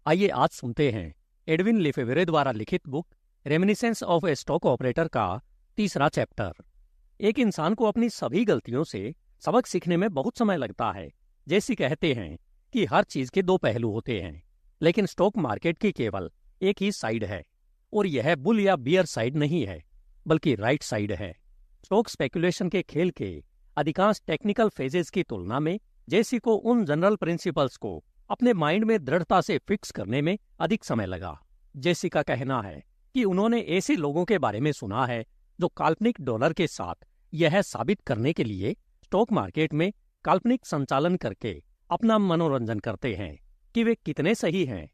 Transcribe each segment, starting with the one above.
आइए आज सुनते हैं एडविन लेफेवेरे द्वारा लिखित book reminiscence of A stock operator का तीसरा चैप्टर। एक इंसान को अपनी सभी गलतियों से सबक सीखने में बहुत समय लगता है। जैसे कहते हैं कि हर चीज के दो पहलू होते हैं, लेकिन स्टॉक मार्केट की केवल एक ही साइड है, और यह बुल या बियर साइड नहीं है, बल्कि राइट साइड है। स्टॉक स्पेकुलेशन के खेल के अधिकांश टेक्निकल फेजेस की तुलना में जेसी को उन जनरल प्रिंसिपल्स को अपने माइंड में दृढ़ता से फिक्स करने में अधिक समय लगा। जेसी का कहना है कि उन्होंने ऐसे लोगों के बारे में सुना है जो काल्पनिक डॉलर के साथ यह साबित करने के लिए स्टॉक मार्केट में काल्पनिक संचालन करके अपना मनोरंजन करते हैं कि वे कितने सही हैं।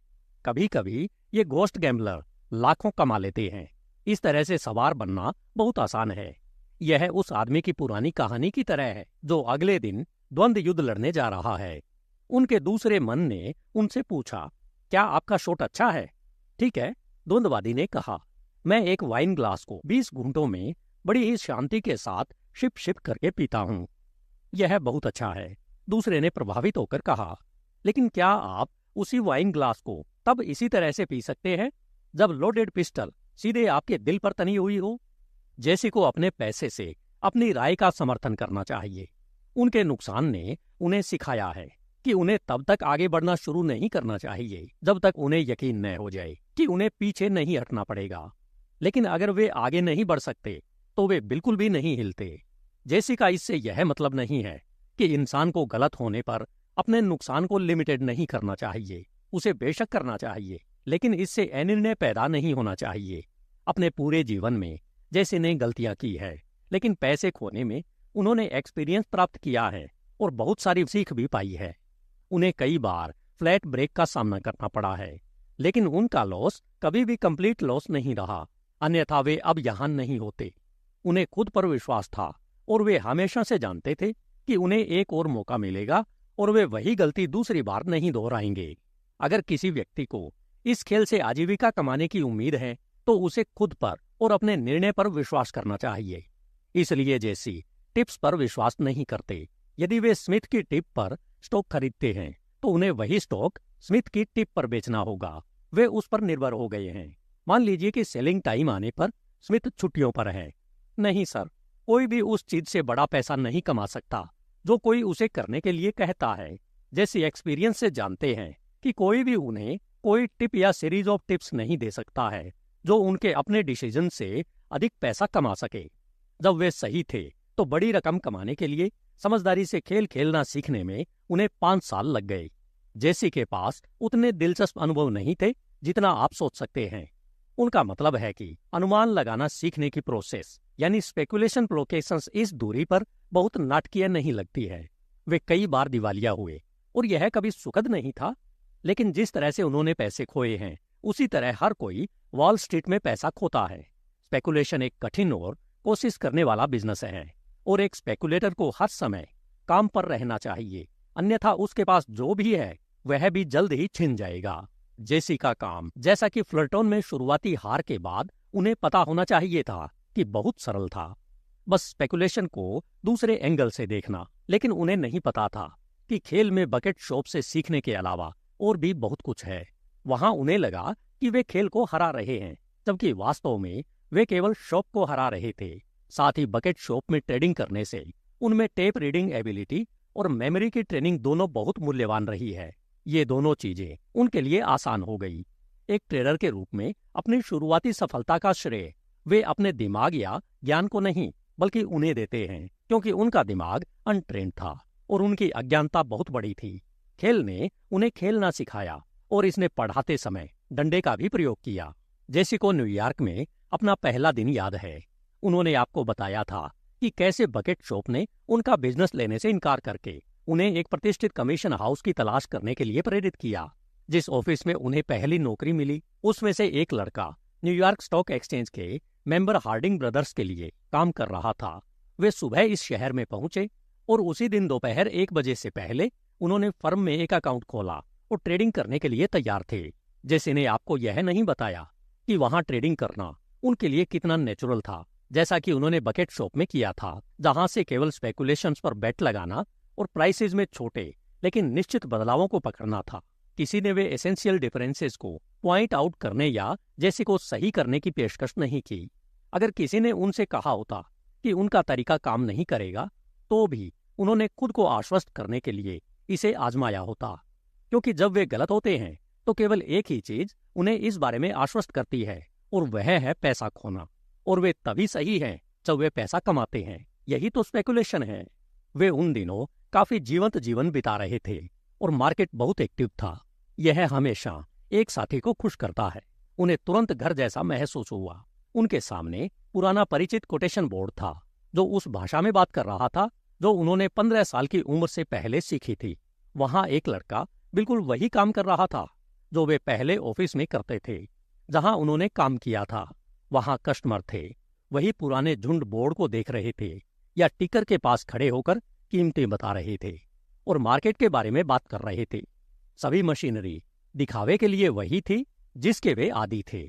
कभी कभी ये घोस्ट गैम्बलर लाखों कमा लेते हैं। इस तरह से सवार बनना बहुत आसान है। यह उस आदमी की पुरानी कहानी की तरह है जो अगले दिन द्वंद्व युद्ध लड़ने जा रहा है। उनके दूसरे मन ने उनसे पूछा, क्या आपका शॉट अच्छा है? ठीक है, द्वंद्ववादी ने कहा। मैं एक वाइन ग्लास को 20 घूंटों में बड़ी ही शांति के साथ शिप शिप करके पीता हूं। यह बहुत अच्छा है, दूसरे ने प्रभावित होकर कहा। लेकिन क्या आप उसी वाइन ग्लास को तब इसी तरह से पी सकते हैं जब लोडेड पिस्टल सीधे आपके दिल पर तनी हुई हो? जैसे को अपने पैसे से अपनी राय का समर्थन करना चाहिए। उनके नुकसान ने उन्हें सिखाया है कि उन्हें तब तक आगे बढ़ना शुरू नहीं करना चाहिए जब तक उन्हें यकीन न हो जाए कि उन्हें पीछे नहीं हटना पड़ेगा। लेकिन अगर वे आगे नहीं बढ़ सकते तो वे बिल्कुल भी नहीं हिलते। जैसी का इससे यह मतलब नहीं है कि इंसान को गलत होने पर अपने नुकसान को लिमिटेड नहीं करना चाहिए। उसे बेशक करना चाहिए, लेकिन इससे अनिर्णय पैदा नहीं होना चाहिए। अपने पूरे जीवन में जैसे ने गलतियां की है, लेकिन पैसे खोने में उन्होंने एक्सपीरियंस प्राप्त किया है और बहुत सारी सीख भी पाई है। उन्हें कई बार फ्लैट ब्रेक का सामना करना पड़ा है, लेकिन उनका लॉस कभी भी कंप्लीट लॉस नहीं रहा, अन्यथा वे अब यहां नहीं होते। उन्हें खुद पर विश्वास था और वे हमेशा से जानते थे कि उन्हें एक और मौका मिलेगा और वे वही गलती दूसरी बार नहीं दोहराएंगे। अगर किसी व्यक्ति को इस खेल से आजीविका कमाने की उम्मीद है तो उसे खुद पर और अपने निर्णय पर विश्वास करना चाहिए। इसलिए जैसी टिप्स पर विश्वास नहीं करते। यदि वे स्मिथ की टिप पर स्टॉक खरीदते हैं तो उन्हें वही स्टॉक स्मिथ की टिप पर बेचना होगा। वे उस पर निर्भर हो गए हैं। मान लीजिए कि सेलिंग टाइम आने पर स्मिथ छुट्टियों पर है। नहीं सर, कोई भी उस चीज से बड़ा पैसा नहीं कमा सकता जो कोई उसे करने के लिए कहता है। जैसे एक्सपीरियंस से जानते हैं कि कोई भी उन्हें कोई टिप या सीरीज ऑफ टिप्स नहीं दे सकता है जो उनके अपने डिसीजन से अधिक पैसा कमा सके। जब वे सही थे तो बड़ी रकम कमाने के लिए समझदारी से खेल खेलना सीखने में उन्हें 5 साल लग गए। जेसी के पास उतने दिलचस्प अनुभव नहीं थे जितना आप सोच सकते हैं। उनका मतलब है कि अनुमान लगाना सीखने की प्रोसेस यानी स्पेकुलेशन लोकेशंस इस दूरी पर बहुत नाटकीय नहीं लगती है। वे कई बार दिवालिया हुए और यह कभी सुखद नहीं था, लेकिन जिस तरह से उन्होंने पैसे खोए हैं उसी तरह हर कोई वॉल स्ट्रीट में पैसा खोता है। स्पेकुलेशन एक कठिन और कोशिश करने वाला बिजनेस है और एक स्पेकुलेटर को हर समय काम पर रहना चाहिए, अन्यथा उसके पास जो भी है वह भी जल्द ही छिन जाएगा। जेसी का काम, जैसा कि फ्लर्टन में शुरुआती हार के बाद उन्हें पता होना चाहिए था, कि बहुत सरल था। बस स्पेकुलेशन को दूसरे एंगल से देखना। लेकिन उन्हें नहीं पता था कि खेल में बकेट शॉप से सीखने के अलावा और भी बहुत कुछ है। वहां उन्हें लगा कि वे खेल को हरा रहे हैं, जबकि वास्तव में वे केवल शॉप को हरा रहे थे। साथ ही बकेट शॉप में ट्रेडिंग करने से उनमें टेप रीडिंग एबिलिटी और मेमोरी की ट्रेनिंग दोनों बहुत मूल्यवान रही है। ये दोनों चीजें उनके लिए आसान हो गई। एक ट्रेडर के रूप में अपनी शुरुआती सफलता का श्रेय वे अपने दिमाग या ज्ञान को नहीं बल्कि उन्हें देते हैं, क्योंकि उनका दिमाग अनट्रेन्ड था और उनकी अज्ञानता बहुत बड़ी थी। खेल ने उन्हें खेलना सिखाया और इसने पढ़ाते समय डंडे का भी प्रयोग किया। जेसी को न्यूयॉर्क में अपना पहला दिन याद है। उन्होंने आपको बताया था कि कैसे बकेट शॉप ने उनका बिजनेस लेने से इनकार करके उन्हें एक प्रतिष्ठित कमीशन हाउस की तलाश करने के लिए प्रेरित किया। जिस ऑफिस में उन्हें पहली नौकरी मिली उसमें से एक लड़का न्यूयॉर्क स्टॉक एक्सचेंज के मेंबर हार्डिंग ब्रदर्स के लिए काम कर रहा था। वे सुबह इस शहर में पहुंचे और उसी दिन दोपहर 1 बजे से पहले उन्होंने फर्म में एक अकाउंट खोला और ट्रेडिंग करने के लिए तैयार थे। जैसे ने आपको यह नहीं बताया कि वहां ट्रेडिंग करना उनके लिए कितना नेचुरल था, जैसा कि उन्होंने बकेट शॉप में किया था, जहां से केवल स्पेकुलेशंस पर बेट लगाना और प्राइसेस में छोटे लेकिन निश्चित बदलावों को पकड़ना था। किसी ने वे एसेंशियल डिफरेंसेस को पॉइंट आउट करने या जैसे को सही करने की पेशकश नहीं की। अगर किसी ने उनसे कहा होता कि उनका तरीका काम नहीं करेगा, तो भी उन्होंने खुद को आश्वस्त करने के लिए इसे आजमाया होता, क्योंकि जब वे गलत होते हैं तो केवल एक ही चीज उन्हें इस बारे में आश्वस्त करती है, और वह है पैसा खोना। और वे तभी सही हैं जब वे पैसा कमाते हैं। यही तो स्पेकुलेशन है। वे उन दिनों काफी जीवंत जीवन बिता रहे थे और मार्केट बहुत एक्टिव था। यह हमेशा एक साथी को खुश करता है। उन्हें तुरंत घर जैसा महसूस हुआ। उनके सामने पुराना परिचित कोटेशन बोर्ड था, जो उस भाषा में बात कर रहा था जो उन्होंने 15 साल की उम्र से पहले सीखी थी। वहां एक लड़का बिल्कुल वही काम कर रहा था जो वे पहले ऑफिस में करते थे, जहां उन्होंने काम किया था। वहां कस्टमर थे, वही पुराने झुंड बोर्ड को देख रहे थे या टिकर के पास खड़े होकर कीमतें बता रहे थे और मार्केट के बारे में बात कर रहे थे। सभी मशीनरी दिखावे के लिए वही थी जिसके वे आदी थे।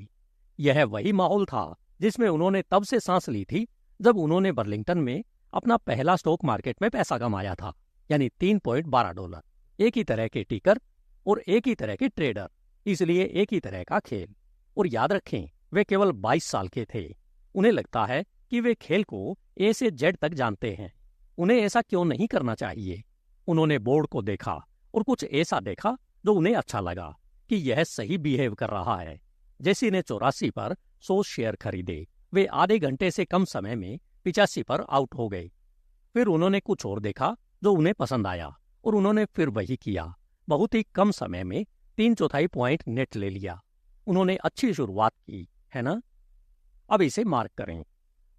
यह वही माहौल था जिसमें उन्होंने तब से सांस ली थी जब उन्होंने बर्लिंगटन में अपना पहला स्टॉक मार्केट में पैसा कमाया था, यानी $3.12। एक ही तरह के टिकर और एक ही तरह के ट्रेडर, इसलिए एक ही तरह का खेल। और याद रखें, वे केवल 22 साल के थे। उन्हें लगता है कि वे खेल को ए से जेड तक जानते हैं। उन्हें ऐसा क्यों नहीं करना चाहिए? उन्होंने बोर्ड को देखा और कुछ ऐसा देखा जो उन्हें अच्छा लगा कि यह सही बिहेव कर रहा है। जेसी ने 84 पर 100 शेयर खरीदे। वे आधे घंटे से कम समय में 85 पर आउट हो गए। फिर उन्होंने कुछ और देखा जो उन्हें पसंद आया और उन्होंने फिर वही किया। बहुत ही कम समय में 3/4 पॉइंट नेट ले लिया। उन्होंने अच्छी शुरुआत की, है ना? अब इसे मार्क करें।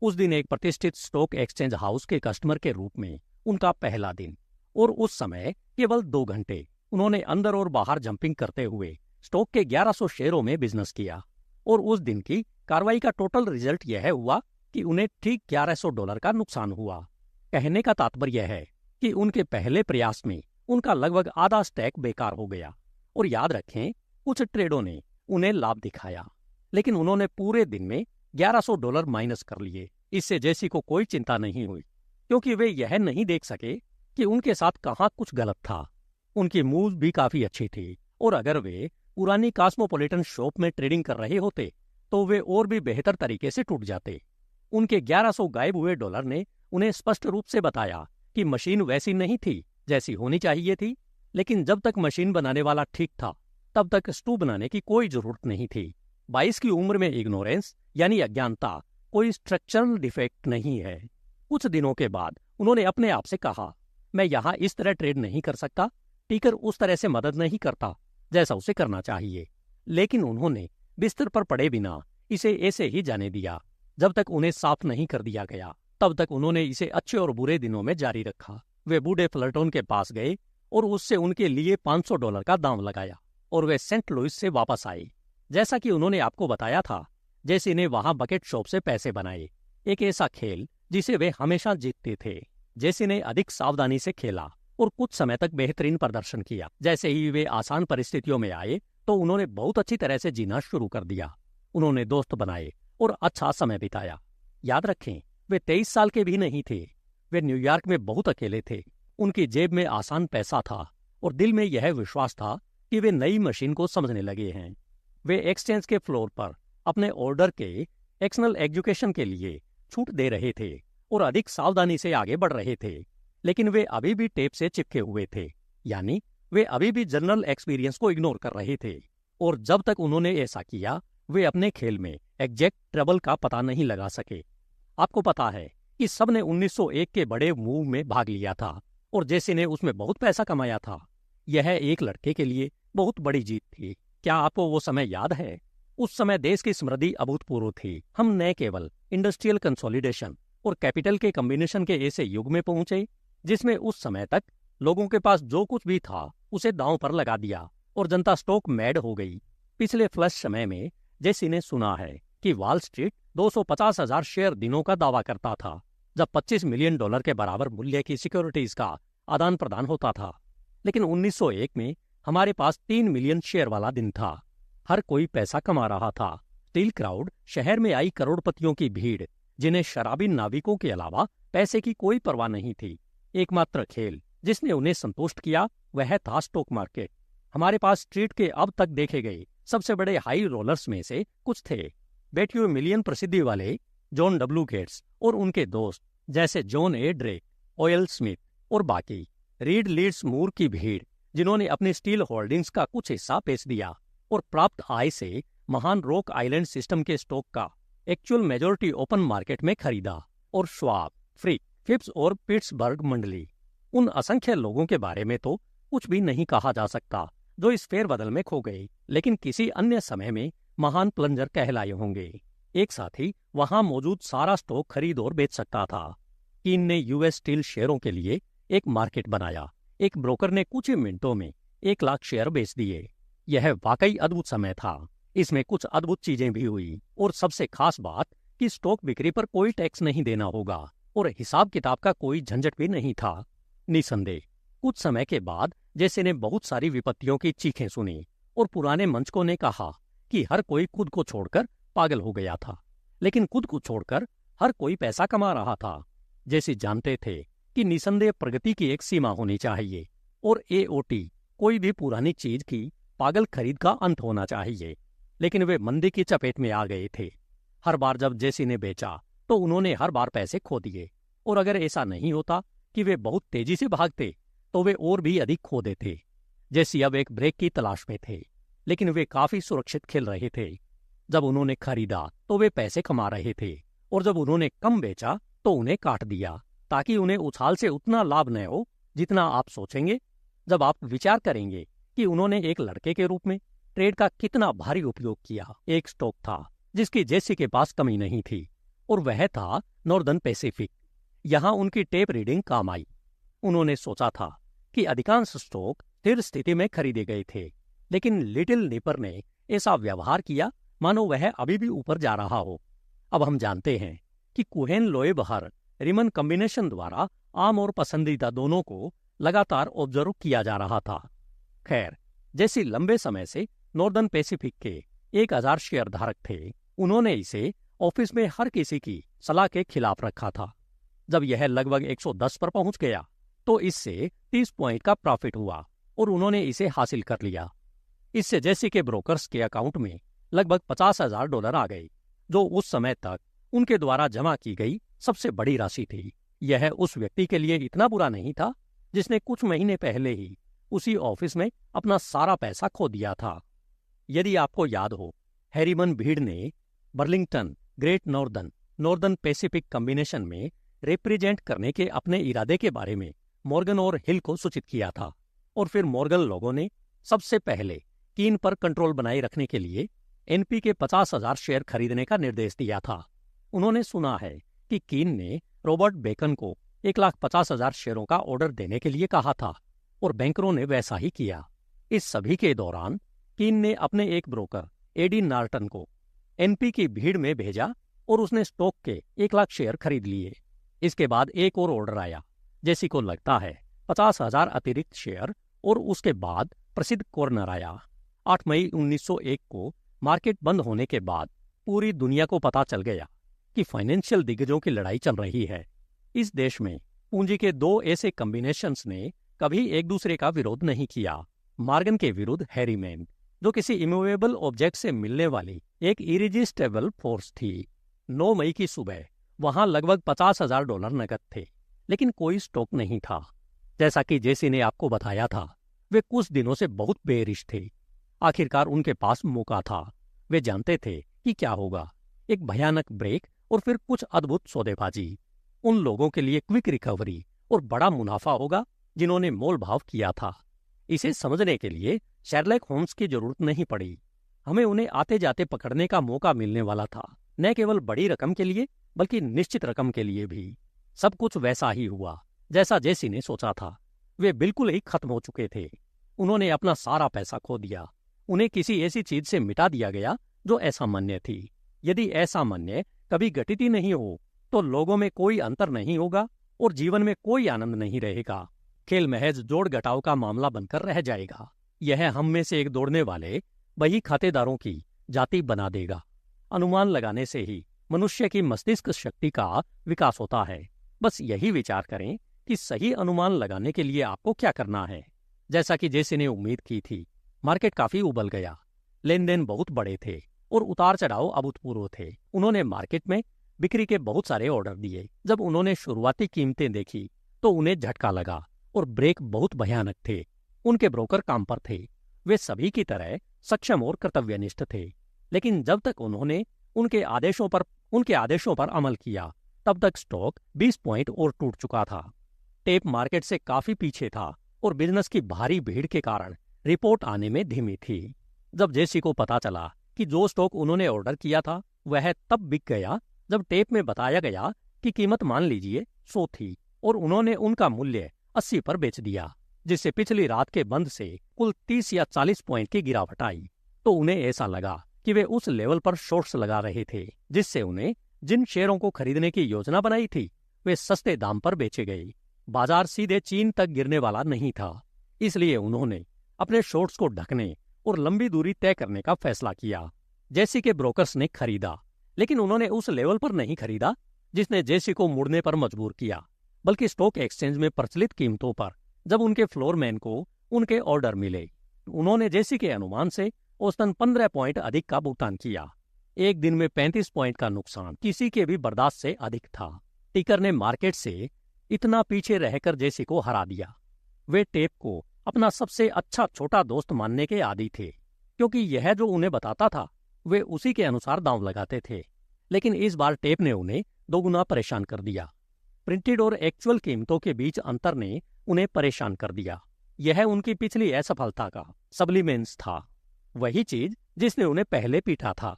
उस दिन एक प्रतिष्ठित स्टॉक एक्सचेंज हाउस के कस्टमर के रूप में उनका पहला दिन, और उस समय केवल 2 घंटे उन्होंने अंदर और बाहर जंपिंग करते हुए स्टॉक के 1100 शेयरों में बिजनेस किया। और उस दिन की कार्रवाई का टोटल रिजल्ट यह हुआ कि उन्हें ठीक $1100 का नुकसान हुआ। कहने का तात्पर्य है कि उनके पहले प्रयास में उनका लगभग आधा स्टैक बेकार हो गया। और याद रखें, कुछ ट्रेडों ने उन्हें लाभ दिखाया, लेकिन उन्होंने पूरे दिन में $1100 माइनस कर लिए। इससे जेसी को कोई चिंता नहीं हुई, क्योंकि वे यह नहीं देख सके कि उनके साथ कहाँ कुछ गलत था। उनकी मूव भी काफी अच्छी थी, और अगर वे पुरानी कॉस्मोपॉलिटन शॉप में ट्रेडिंग कर रहे होते तो वे और भी बेहतर तरीके से टूट जाते। उनके 1100 गायब हुए डॉलर ने उन्हें स्पष्ट रूप से बताया कि मशीन वैसी नहीं थी जैसी होनी चाहिए थी, लेकिन जब तक मशीन बनाने वाला ठीक था तब तक स्टू बनाने की कोई जरूरत नहीं थी। 22 की उम्र में इग्नोरेंस यानी अज्ञानता कोई स्ट्रक्चरल डिफेक्ट नहीं है। कुछ दिनों के बाद उन्होंने अपने आप से कहा, मैं यहाँ इस तरह ट्रेड नहीं कर सकता, टिकर उस तरह से मदद नहीं करता जैसा उसे करना चाहिए। लेकिन उन्होंने बिस्तर पर पड़े बिना इसे ऐसे ही जाने दिया। जब तक उन्हें साफ नहीं कर दिया गया तब तक उन्होंने इसे अच्छे और बुरे दिनों में जारी रखा। वे बूढ़े फ्लर्टोन के पास गए और उससे उनके लिए $500 का दाम लगाया, और वे सेंट लुइस से वापस आए। जैसा कि उन्होंने आपको बताया था, जेसी ने वहां बकेट शॉप से पैसे बनाए, एक ऐसा खेल जिसे वे हमेशा जीतते थे। जेसी ने अधिक सावधानी से खेला और कुछ समय तक बेहतरीन प्रदर्शन किया। जैसे ही वे आसान परिस्थितियों में आए तो उन्होंने बहुत अच्छी तरह से जीना शुरू कर दिया। उन्होंने दोस्त बनाए और अच्छा समय बिताया। याद रखें, वे 23 साल के भी नहीं थे। वे न्यूयॉर्क में बहुत अकेले थे। उनकी जेब में आसान पैसा था और दिल में यह विश्वास था कि वे नई मशीन को समझने लगे हैं। वे एक्सचेंज के फ्लोर पर अपने ऑर्डर के एक्सटर्नल एजुकेशन के लिए छूट दे रहे थे और अधिक सावधानी से आगे बढ़ रहे थे। लेकिन वे अभी भी टेप से चिपके हुए थे, यानी वे अभी भी जनरल एक्सपीरियंस को इग्नोर कर रहे थे। और जब तक उन्होंने ऐसा किया, वे अपने खेल में एग्जैक्ट ट्रबल का पता नहीं लगा सके। आपको पता है कि सबने 1901 के बड़े मूव में भाग लिया था और जेसी ने उसमें बहुत पैसा कमाया था। यह एक लड़के के लिए बहुत बड़ी जीत थी। क्या आपको वो समय याद है? उस समय देश की समृद्धि अभूतपूर्व थी। हम न केवल इंडस्ट्रियल कंसोलिडेशन और कैपिटल के कॉम्बिनेशन के ऐसे युग में पहुंचे जिसमें उस समय तक लोगों के पास जो कुछ भी था उसे दांव पर लगा दिया और जनता स्टॉक मैड हो गई। पिछले फ्लश समय में जेसी ने सुना है कि वॉल स्ट्रीट 250,000 शेयर दिनों का दावा करता था, जब $25 मिलियन के बराबर मूल्य की सिक्योरिटीज का आदान प्रदान होता था। लेकिन 1901 में हमारे पास 3 मिलियन शेयर वाला दिन था। हर कोई पैसा कमा रहा था। स्टील क्राउड, शहर में आई करोड़पतियों की भीड़, जिन्हें शराबी नाविकों के अलावा पैसे की कोई परवाह नहीं थी। एकमात्र खेल जिसने उन्हें संतुष्ट किया वह था स्टॉक मार्केट। हमारे पास स्ट्रीट के अब तक देखे गए सबसे बड़े हाई रोलर्स में से कुछ थे। बैठिए मिलियन प्रसिद्धि वाले जॉन डब्ल्यू गेट्स और उनके दोस्त जैसे जॉन ए ड्रेक, ओएल स्मिथ और बाकी। रीड लीड्स मूर की भीड़ जिन्होंने अपने स्टील होल्डिंग्स का कुछ हिस्सा बेच दिया और प्राप्त आय से महान रॉक आइलैंड सिस्टम के स्टॉक का एक्चुअल मेजॉरिटी ओपन मार्केट में खरीदा। और श्वाब, फ्रिक, फिप्स और पिट्सबर्ग मंडली, उन असंख्य लोगों के बारे में तो कुछ भी नहीं कहा जा सकता जो इस फेरबदल में खो गए, लेकिन किसी अन्य समय में महान प्लंजर कहलाए होंगे। एक साथी वहां मौजूद सारा स्टॉक खरीद और बेच सकता था। कीन ने यूएस स्टील शेयरों के लिए एक मार्केट बनाया। एक ब्रोकर ने कुछ ही मिनटों में 1 लाख शेयर बेच दिए। यह वाकई अद्भुत समय था। इसमें कुछ अद्भुत चीजें भी हुई और सबसे खास बात कि स्टॉक बिक्री पर कोई टैक्स नहीं देना होगा और हिसाब किताब का कोई झंझट भी नहीं था। निसंदेह कुछ समय के बाद जैसे ने बहुत सारी विपत्तियों की चीखें सुनी और पुराने मंचकों ने कहा कि हर कोई खुद को छोड़कर पागल हो गया था, लेकिन खुद को छोड़कर हर कोई पैसा कमा रहा था। जैसे जानते थे कि निसंदेह प्रगति की एक सीमा होनी चाहिए और एओटी कोई भी पुरानी चीज की पागल खरीद का अंत होना चाहिए, लेकिन वे मंदी की चपेट में आ गए थे। हर बार जब जेसी ने बेचा तो उन्होंने हर बार पैसे खो दिए, और अगर ऐसा नहीं होता कि वे बहुत तेजी से भागते तो वे और भी अधिक खो देते। जेसी अब एक ब्रेक की तलाश में थे, लेकिन वे काफी सुरक्षित खेल रहे थे। जब उन्होंने खरीदा तो वे पैसे कमा रहे थे, और जब उन्होंने कम बेचा तो उन्हें काट दिया ताकि उन्हें उछाल से उतना लाभ न हो जितना आप सोचेंगे। जब आप विचार करेंगे कि उन्होंने एक लड़के के रूप में ट्रेड का कितना भारी उपयोग किया। एक स्टॉक था जिसकी जेसी के पास कमी नहीं थी, और वह था नॉर्दर्न पैसिफिक। यहां उनकी टेप रीडिंग काम आई। उन्होंने सोचा था कि अधिकांश स्टॉक स्थिर स्थिति में खरीदे गए थे, लेकिन लिटिल निपर ने ऐसा व्यवहार किया मानो वह अभी भी ऊपर जा रहा हो। अब हम जानते हैं कि कुहेन लोएब हर रिमन कॉम्बिनेशन द्वारा आम और पसंदीदा दोनों को लगातार ऑब्जर्व किया जा रहा था। खैर, जैसे लंबे समय से नॉर्दर्न पैसिफिक के 1000 शेयर धारक थे, उन्होंने इसे ऑफिस में हर किसी की सलाह के खिलाफ रखा था। जब यह लगभग 110 पर पहुंच गया तो इससे 30 पॉइंट का प्रॉफिट हुआ और उन्होंने इसे हासिल कर लिया। इससे जैसे के ब्रोकर्स के अकाउंट में लगभग $50,000 आ गए, जो उस समय तक उनके द्वारा जमा की गई सबसे बड़ी राशि थी। यह उस व्यक्ति के लिए इतना बुरा नहीं था जिसने कुछ महीने पहले ही उसी ऑफिस में अपना सारा पैसा खो दिया था। यदि आपको याद हो, हैरिमन भीड़ ने Burlington great northern Pacific combination में रिप्रेजेंट करने के अपने इरादे के बारे में मॉर्गन और हिल को सूचित किया था, और फिर मॉर्गन लोगों ने सबसे पहले कीन पर कंट्रोल बनाए रखने के लिए एनपी के 50,000 शेयर खरीदने का निर्देश दिया था। उन्होंने सुना है कि कीन ने रॉबर्ट बेकन को 1,50,000 शेयरों का ऑर्डर देने के लिए कहा था, और बैंकरों ने वैसा ही किया। इस सभी के दौरान कीन ने अपने एक ब्रोकर एडी नार्टन को एनपी की भीड़ में भेजा और उसने स्टॉक के 1 लाख शेयर खरीद लिए। इसके बाद एक और ऑर्डर आया, जैसी को लगता है 50,000 अतिरिक्त शेयर, और उसके बाद प्रसिद्ध कॉर्नर आया। 8 मई 1901 को मार्केट बंद होने के बाद पूरी दुनिया को पता चल गया कि फाइनेंशियल दिग्गजों की लड़ाई चल रही है। इस देश में पूंजी के 2 ऐसे कॉम्बिनेशंस ने कभी एक दूसरे का विरोध नहीं किया। मॉर्गन के विरुद्ध हैरीमैन, जो किसी इमूवेबल ऑब्जेक्ट से मिलने वाली एक इरिजिस्टेबल फोर्स थी। 9 मई की सुबह वहां लगभग $50,000 नकद थे, लेकिन कोई स्टॉक नहीं था। जैसा कि जेसी ने आपको बताया था, वे कुछ दिनों से बहुत बेरिश थे। आखिरकार उनके पास मौका था। वे जानते थे कि क्या होगा, एक भयानक ब्रेक और फिर कुछ अद्भुत सौदेबाजी। उन लोगों के लिए क्विक रिकवरी और बड़ा मुनाफा होगा जिन्होंने मोल भाव किया था। इसे समझने के लिए शेरलॉक होम्स की जरूरत नहीं पड़ी। हमें उन्हें आते जाते पकड़ने का मौका मिलने वाला था, न केवल बड़ी रकम के लिए बल्कि निश्चित रकम के लिए भी। सब कुछ वैसा ही हुआ जैसा जेसी ने सोचा था। वे बिल्कुल ही खत्म हो चुके थे। उन्होंने अपना सारा पैसा खो दिया। उन्हें किसी ऐसी चीज से मिटा दिया गया जो असामान्य थी। यदि असामान्य कभी घटित ही नहीं हो तो लोगों में कोई अंतर नहीं होगा और जीवन में कोई आनंद नहीं रहेगा। खेल महज जोड़ घटाव का मामला बनकर रह जाएगा। यह हम में से एक दौड़ने वाले बही खातेदारों की जाति बना देगा। अनुमान लगाने से ही मनुष्य की मस्तिष्क शक्ति का विकास होता है। बस यही विचार करें कि सही अनुमान लगाने के लिए आपको क्या करना है। जैसा कि जेसी ने उम्मीद की थी, मार्केट काफी उबल गया, लेन देन बहुत बड़े थे और उतार चढ़ाव अभूतपूर्व थे। उन्होंने मार्केट में बिक्री के बहुत सारे ऑर्डर दिए। जब उन्होंने शुरुआती कीमतें देखी तो उन्हें झटका लगा और ब्रेक बहुत भयानक थे। उनके ब्रोकर काम पर थे, वे सभी की तरह सक्षम और कर्तव्यनिष्ठ थे, लेकिन जब तक उन्होंने उनके आदेशों पर अमल किया तब तक स्टॉक 20 पॉइंट और टूट चुका था। टेप मार्केट से काफी पीछे था और बिजनेस की भारी भीड़ के कारण रिपोर्ट आने में धीमी थी। जब जेसी को पता चला कि जो स्टॉक उन्होंने ऑर्डर किया था वह तब बिक गया जब टेप में बताया गया कि कीमत मान लीजिए 100 थी और उन्होंने उनका मूल्य 80 पर बेच दिया, जिससे पिछली रात के बंद से कुल 30 या 40 पॉइंट की गिरावट आई। तो उन्हें ऐसा लगा कि वे उस लेवल पर शॉर्ट्स लगा रहे थे, जिससे उन्हें जिन शेयरों को खरीदने की योजना बनाई थी वे सस्ते दाम पर बेचे गए। बाजार सीधे चीन तक गिरने वाला नहीं था, इसलिए उन्होंने अपने शॉर्ट्स को ढकने और लंबी दूरी तय करने का फैसला किया। जेसी के ब्रोकर्स ने खरीदा, लेकिन उन्होंने उस लेवल पर नहीं खरीदा जिसने जेसी को मुड़ने पर मजबूर किया, बल्कि स्टॉक एक्सचेंज में प्रचलित कीमतों पर। जब उनके फ्लोरमैन को उनके ऑर्डर मिले, उन्होंने जेसी के अनुमान से औसतन 15 पॉइंट अधिक का भुगतान किया। एक दिन में 35 पॉइंट का नुकसान किसी के भी बर्दाश्त से अधिक था। टिकर ने मार्केट से इतना पीछे रहकर जेसी को हरा दिया। वे टेप को अपना सबसे अच्छा छोटा दोस्त मानने के आदी थे, क्योंकि यह जो उन्हें बताता था वे उसी के अनुसार दांव लगाते थे। लेकिन इस बार टेप ने उन्हें दोगुना परेशान कर दिया। प्रिंटेड और एक्चुअल कीमतों के बीच अंतर ने उन्हें परेशान कर दिया। यह उनकी पिछली असफलता का सब्लिमेंस था, वही चीज जिसने उन्हें पहले पीटा था।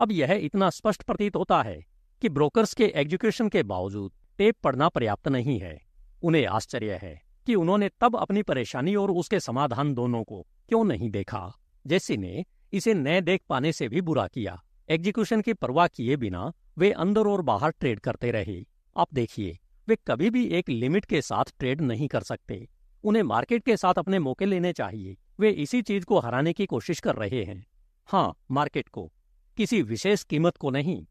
अब यह इतना स्पष्ट प्रतीत होता है कि ब्रोकर्स के एग्जीक्यूशन के बावजूद टेप पढ़ना पर्याप्त नहीं है। उन्हें आश्चर्य है कि उन्होंने तब अपनी परेशानी और उसके समाधान दोनों को क्यों नहीं देखा। जेसी ने इसे न देख पाने से भी बुरा किया। एग्जीक्यूशन की परवाह किए बिना वे अंदर और बाहर ट्रेड करते रहे। आप देखिए, वे कभी भी एक लिमिट के साथ ट्रेड नहीं कर सकते। उन्हें मार्केट के साथ अपने मौके लेने चाहिए। वे इसी चीज को हराने की कोशिश कर रहे हैं। हाँ, मार्केट को, किसी विशेष कीमत को नहीं।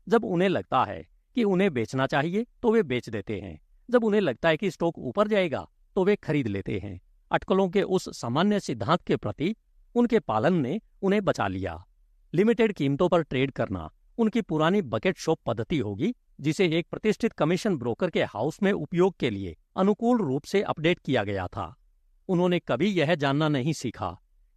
जब उन्हें लगता है कि उन्हें बेचना चाहिए तो वे बेच देते हैं। जब उन्हें लगता है कि स्टॉक ऊपर जाएगा तो वे खरीद लेते हैं। अटकलों के उस सामान्य सिद्धांत के प्रति उनके पालन ने उन्हें बचा लिया। लिमिटेड कीमतों पर ट्रेड करना उनकी पुरानी बकेट शॉप पद्धति होगी, जिसे एक प्रतिष्ठित कमीशन ब्रोकर के हाउस में उपयोग के लिए अनुकूल रूप से अपडेट किया गया था। उन्होंने कभी यह जानना नहीं सीखा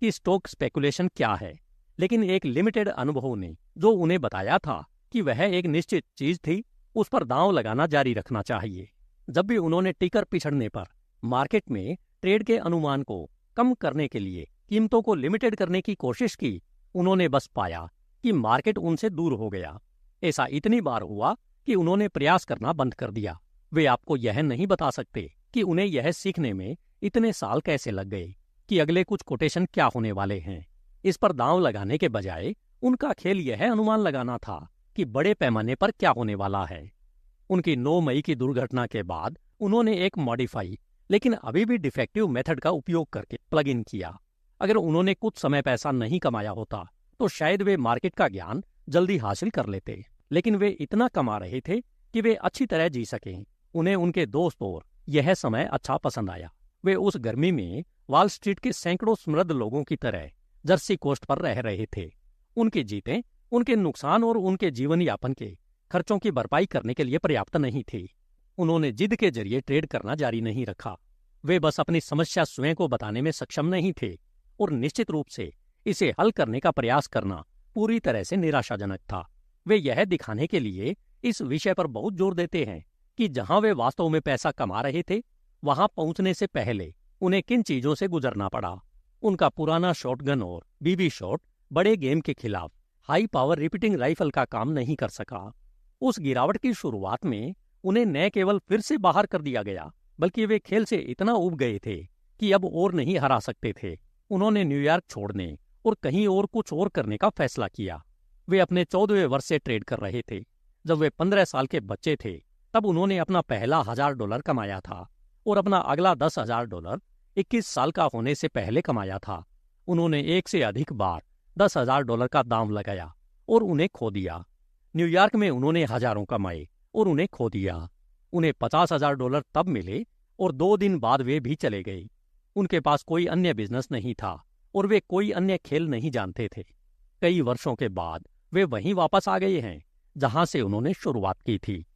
कि स्टॉक स्पेकुलेशन क्या है, लेकिन एक लिमिटेड अनुभव ने जो उन्हें बताया था कि वह एक निश्चित चीज थी, उस पर दांव लगाना जारी रखना चाहिए। जब भी उन्होंने टिकर पिछड़ने पर मार्केट में ट्रेड के अनुमान को कम करने के लिए कीमतों को लिमिटेड करने की कोशिश की, उन्होंने बस पाया कि मार्केट उनसे दूर हो गया। ऐसा इतनी बार हुआ कि उन्होंने प्रयास करना बंद कर दिया। वे आपको यह नहीं बता सकते कि उन्हें यह सीखने में इतने साल कैसे लग गए कि अगले कुछ कोटेशन क्या होने वाले हैं। इस पर दांव लगाने के बजाय उनका खेल यह अनुमान लगाना था कि बड़े पैमाने पर क्या होने वाला है। उनकी 9 मई की दुर्घटना के बाद उन्होंने एक मॉडिफाई लेकिन अभी भी डिफेक्टिव मेथड का उपयोग करके प्लग इन किया। अगर उन्होंने कुछ समय पैसा नहीं कमाया होता तो शायद वे मार्केट का ज्ञान जल्दी हासिल कर लेते, लेकिन वे इतना कमा रहे थे कि वे अच्छी तरह जी सकें। उन्हें उनके दोस्त और यह समय अच्छा पसंद आया। वे उस गर्मी में वॉल स्ट्रीट के सैकड़ों समृद्ध लोगों की तरह जर्सी कोस्ट पर रह रहे थे। उनकी जीतें उनके नुकसान और उनके जीवन यापन के खर्चों की भरपाई करने के लिए पर्याप्त नहीं थी। उन्होंने जिद के जरिए ट्रेड करना जारी नहीं रखा। वे बस अपनी समस्या स्वयं को बताने में सक्षम नहीं थे और निश्चित रूप से इसे हल करने का प्रयास करना पूरी तरह से निराशाजनक था। वे यह दिखाने के लिए इस विषय पर बहुत जोर देते हैं कि जहां वे वास्तव में पैसा कमा रहे थे, वहां पहुंचने से पहले उन्हें किन चीजों से गुजरना पड़ा। उनका पुराना शॉटगन और बीबी शॉट बड़े गेम के खिलाफ हाई पावर रिपीटिंग राइफल का काम नहीं कर सका। उस गिरावट की शुरुआत में उन्हें न केवल फिर से बाहर कर दिया गया, बल्कि वे खेल से इतना ऊब गए थे कि अब और नहीं हरा सकते थे। उन्होंने न्यूयॉर्क छोड़ने और कहीं और कुछ और करने का फैसला किया। वे अपने 14वें वर्ष से ट्रेड कर रहे थे। जब वे 15 साल के बच्चे थे तब उन्होंने अपना पहला $1000 कमाया था और अपना अगला $10,000 21 साल का होने से पहले कमाया था। उन्होंने एक से अधिक बार $10,000 का दाम लगाया और उन्हें खो दिया। न्यूयॉर्क में उन्होंने हजारों कमाए और उन्हें खो दिया। उन्हें $50,000 तब मिले और 2 दिन बाद वे भी चले गए। उनके पास कोई अन्य बिजनेस नहीं था और वे कोई अन्य खेल नहीं जानते थे। कई वर्षों के बाद वे वहीं वापस आ गए हैं जहां से उन्होंने शुरुआत की थी।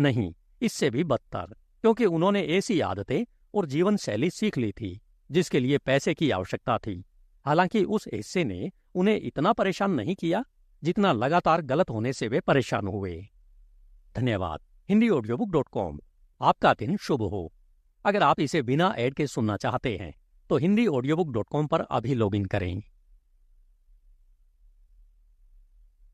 नहीं, इससे भी बदतर, क्योंकि उन्होंने ऐसी आदतें और जीवन शैली सीख ली थी जिसके लिए पैसे की आवश्यकता थी। हालांकि उस हिस्से ने उन्हें इतना परेशान नहीं किया जितना लगातार गलत होने से वे परेशान हुए। धन्यवाद। HindiAudiobook.com। आपका दिन शुभ हो। अगर आप इसे बिना ऐड के सुनना चाहते हैं तो HindiAudiobook.com पर अभी लॉगिन करें।